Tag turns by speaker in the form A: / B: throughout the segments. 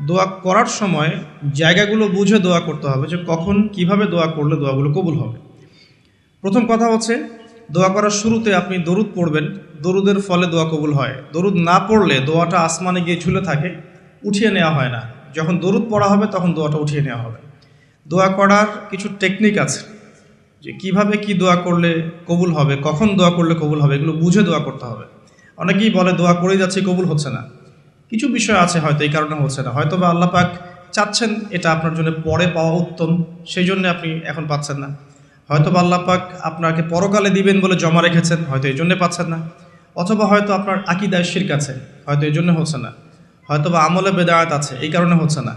A: দোয়া করার সময় জায়গাগুলো বুঝে দোয়া করতে হবে যে কখন কিভাবে দোয়া করলে দোয়াগুলো কবুল হবে। প্রথম কথা হচ্ছে দোয়া করার শুরুতে আপনি দরুদ পড়বেন, দরুদের ফলে দোয়া কবুল হয়। দরুদ না পড়লে দোয়াটা আসমানে গিয়ে ঝুলে থাকে, উঠিয়ে নেওয়া হয় না। যখন দরুদ পড়া হবে তখন দোয়াটা উঠিয়ে নেওয়া হবে। দোয়া করার কিছু টেকনিক আছে যে কিভাবে কি দোয়া করলে কবুল হবে, কখন দোয়া করলে কবুল হবে, এগুলো বুঝে দোয়া করতে হবে। অনেকেই বলে দোয়া করেই যাচ্ছে কবুল হচ্ছে না। কিছু বিষয় আছে হয়তো এই কারণে হচ্ছে না, হয়তো বা আল্লাহ পাক চাচ্ছেন এটা আপনার জন্য পরে পাওয়া উত্তম, সেই জন্য আপনি এখন পাচ্ছেন না। হয়তো বা আল্লাহ পাক আপনাকে পরকালে দিবেন বলে জমা রেখেছেন, হয়তো এই জন্যে পাচ্ছেন না। অথবা হয়তো আপনার আকীদায় শিরক আছে, হয়তো এই জন্য হচ্ছে না। হয়তো বা আমলে বেদায়াত আছে, এই কারণে হচ্ছে না।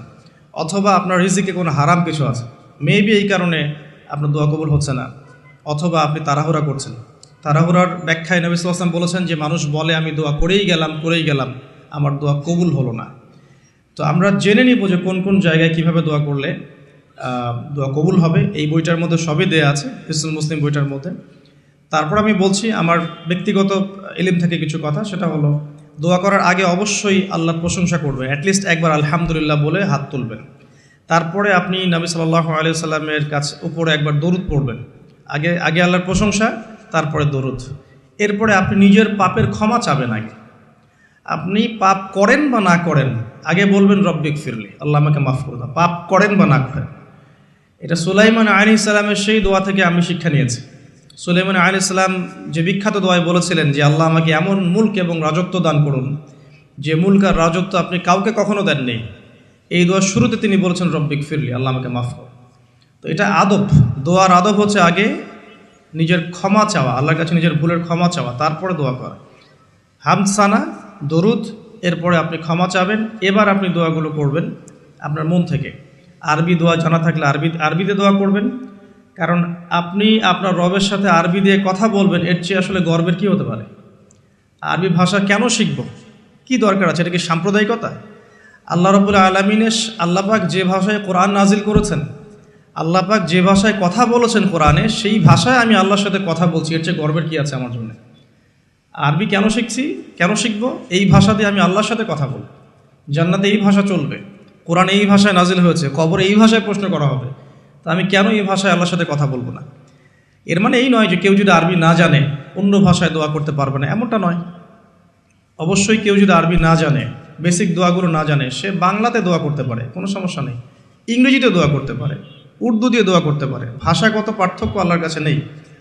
A: অথবা আপনার রিজিকে কোনো হারাম কিছু আছে, মেবি এই কারণে আপনার দোয়া কবুল হচ্ছে না। অথবা আপনি তাড়াহুড়া করছেন। তাড়াহুড়ার ব্যাখ্যায় নবী সাল্লাল্লাহু আলাইহি ওয়াসাল্লাম বলেছেন যে মানুষ বলে আমি দোয়া করেই গেলাম, আমার দোয়া কবুল হলো না। তো আমরা জেনে নিব যে কোন কোন জায়গায় কিভাবে দোয়া করলে দোয়া কবুল হবে। এই বইটার মধ্যে সবই দেয়া আছে, হিসনুল মুসলিম বইটার মধ্যে। তারপর আমি বলছি আমার ব্যক্তিগত ইলম থেকে কিছু কথা, সেটা হলো দোয়া করার আগে অবশ্যই আল্লাহর প্রশংসা করবেন, অ্যাটলিস্ট একবার আলহামদুলিল্লাহ বলে হাত তুলবেন। তারপরে আপনি নবী সাল্লাল্লাহু আলাইহি সাল্লামের কাছে উপরে একবার দরুদ পড়বেন। আগে আগে আল্লাহর প্রশংসা, তারপরে দরুদ। এরপরে আপনি নিজের পাপের ক্ষমা চাবেন। আগে আপনি পাপ করেন বা না করেন, আগে বলবেন রব্বিক ফিরলি, আল্লাহ আমাকে মাফ করে দাও, পাপ করেন বা না করেন। এটা সুলাইমান আলাইহিস সালামের সেই দোয়া থেকে আমি শিক্ষা নিয়েছি। সুলাইমান আলাইহিস সালাম যে বিখ্যাত দোয়ায় বলেছিলেন যে আল্লাহ আমাকে এমন মুলক এবং রাজত্ব দান করুন যে মুলক আর রাজত্ব আপনি কাউকে কখনো দেননি। এই দোয়ার শুরুতে তিনি বলেছেন রব্বিক ফিরলি, আল্লাহ আমাকে মাফ করুন। তো এটা আদব, দোয়ার আদব হচ্ছে আগে নিজের ক্ষমা চাওয়া, আল্লাহর কাছে নিজের ভুলের ক্ষমা চাওয়া, তারপরে দোয়া করা। হামসানা, দরুদ, এরপরে আপনি ক্ষমা চাবেন। এবার আপনি দোয়াগুলো করবেন আপনার মন থেকে। আরবি দোয়া জানা থাকলে আরবিতে দোয়া করবেন, কারণ আপনি আপনার রবের সাথে আরবি দিয়ে কথা বলবেন, এর চেয়ে আসলে গর্বের কী হতে পারে। আরবি ভাষা কেন শিখব, কি দরকার আছে, এটা কি সাম্প্রদায়িকতা? আল্লাহ রাব্বুল আলামিনের আল্লাহ পাক যে ভাষায় কোরআন নাজিল করেছেন, আল্লাহ পাক যে ভাষায় কথা বলেছেন কোরআনে, সেই ভাষায় আমি আল্লাহর সাথে কথা বলছি, এর চেয়ে গর্বের কী আছে আমার জন্য? আরবি কেন শিখছি, কেন শিখব? এই ভাষা দিয়ে আমি আল্লাহর সাথে কথা বলব। জান্নাতে এই ভাষা চলবে, কোরআন এই ভাষায় নাজিল হয়েছে, কবরে এই ভাষায় প্রশ্ন করা হবে, তা আমি কেন এই ভাষায় আল্লাহর সাথে কথা বলবো না? এর মানে এই নয় যে কেউ যদি আরবি না জানে অন্য ভাষায় দোয়া করতে পারবে না, এমনটা নয়। অবশ্যই কেউ যদি আরবি না জানে, বেসিক দোয়াগুলো না জানে, সে বাংলাতে দোয়া করতে পারে, কোনো সমস্যা নেই। ইংরেজিতে দোয়া করতে পারে, উর্দু দিয়ে দোয়া করতে পারে। ভাষাগত পার্থক্য আল্লাহর কাছে নেই,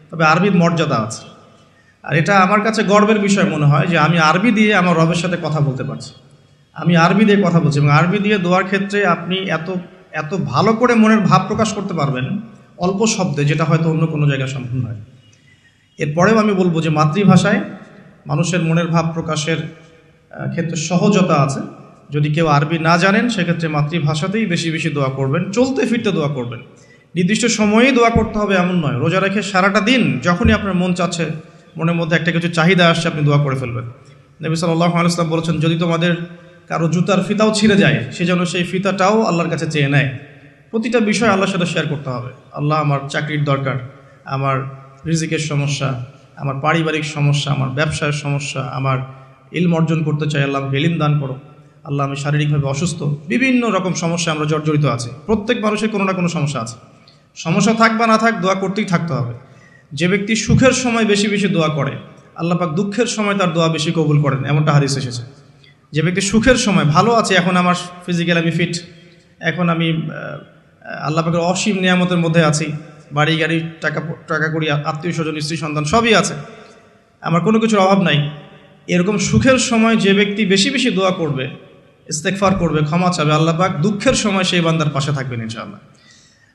A: তবে আরবির মর্যাদা আছে। আর এটা আমার কাছে গর্বের বিষয় মনে হয় যে আমি আরবি দিয়ে আমার রবের সাথে কথা বলতে পারছি, আমি আরবি দিয়ে কথা বলছি। এবং আরবি দিয়ে দোয়ার ক্ষেত্রে আপনি এত এত ভালো করে মনের ভাব প্রকাশ করতে পারবেন অল্প শব্দে, যেটা হয়তো অন্য কোনো জায়গায় সম্ভব নয়। এরপরেও আমি বলবো যে মাতৃভাষায় মানুষের মনের ভাব প্রকাশের ক্ষেত্রে সহজতা আছে। যদি কেউ আরবি না জানেন, সেক্ষেত্রে মাতৃভাষাতেই বেশি বেশি দোয়া করবেন, চলতে ফিরতে দোয়া করবেন। নির্দিষ্ট সময়েই দোয়া করতে হবে এমন নয়, রোজা রেখে সারাটা দিন যখনই আপনার মন চাচ্ছে, মনের মধ্যে একটা কিছু চাহিদা আসছে, আপনি দোয়া করে ফেলবেন। নবী সাল্লাল্লাহু আলাইহি ওয়াসাল্লাম বলেছেন, যদি তোমাদের কারো জুতার ফিতাও ছিঁড়ে যায়, সে যেন সেই ফিতাটাও আল্লাহর কাছে চেয়ে নেয়। প্রতিটা বিষয় আল্লাহর সাথে শেয়ার করতে হবে। আল্লাহ, আমার চাকরির দরকার, আমার রিজিকের সমস্যা, আমার পারিবারিক সমস্যা, আমার ব্যবসার সমস্যা, আমার ইলম অর্জন করতে চাই, আল্লাহ আমাকে ইলম দান করো। আল্লাহ, আমি শারীরিকভাবে অসুস্থ। বিভিন্ন রকম সমস্যা আমরা জর্জরিত আছি, প্রত্যেক মানুষের কোনো না কোনো সমস্যা আছে। সমস্যা থাক বা না থাক, দোয়া করতেই থাকতে হবে। যে ব্যক্তি সুখের সময় বেশি বেশি দোয়া করে, আল্লাহ পাক দুঃখের সময় তার দোয়া বেশি কবুল করেন, এমনটা হাদিস এসেছে। যে ব্যক্তি সুখের সময় ভালো আছে, এখন আমার ফিজিক্যাল আমি ফিট, এখন আমি আল্লাহ পাকের অসীম নিয়ামতের মধ্যে আছি, বাড়ি গাড়ি টাকা করি, আত্মীয় স্বজন, স্ত্রী সন্তান সবই আছে, আমার কোনো কিছুর অভাব নাই। এরকম সুখের সময় যে ব্যক্তি বেশি বেশি দোয়া করবে, ইস্তেগফার করবে, ক্ষমা চাবে, আল্লাহ পাক দুঃখের সময় সেই বান্দার পাশে থাকবেন ইনশাআল্লাহ।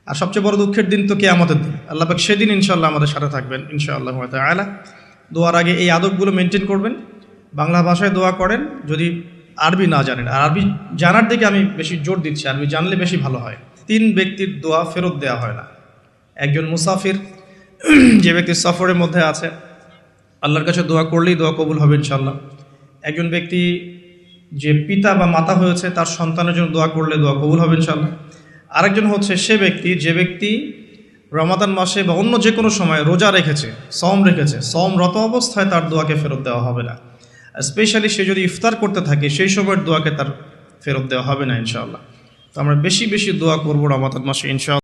A: আর সবচেয়ে বড় দুঃখের দিন তো কিয়ামতের দিন, আল্লাহ পাক সেদিন ইনশাআল্লাহ আমাদের সাথে থাকবেন ইনশাআল্লাহ তাআলা। দোয়ার আগে এই আদবগুলো মেনটেন করবেন। বাংলা ভাষায় দোয়া করেন যদি আরবি না জানেন, আর আরবি জানার দিকে আমি বেশি জোর দিচ্ছি, আরবি জানলে বেশি ভালো হয়। 3 ব্যক্তির দোয়া ফেরত দেওয়া হয় না। একজন মুসাফির, যে ব্যক্তি সফরের মধ্যে আছে, আল্লাহর কাছে দোয়া করলেই দোয়া কবুল হবে ইনশাআল্লাহ। একজন ব্যক্তি যে পিতা বা মাতা হয়েছে, তার সন্তানের জন্য দোয়া করলে দোয়া কবুল হবে ইনশাআল্লাহ। আরেকজন হচ্ছে সে ব্যক্তি যে ব্যক্তি রমাদান মাসে বা অন্য যে কোনো সময় রোজা রেখেছে, সমরত অবস্থায় তার দোয়াকে ফেরত দেওয়া হবে না। স্পেশালি সে যদি ইফতার করতে থাকে, সেই সময়ের দোয়াকে তার ফেরত দেওয়া হবে না ইনশাআল্লাহ। তো আমরা বেশি বেশি দোয়া করবো রমাদান মাসে ইনশাআল্লাহ।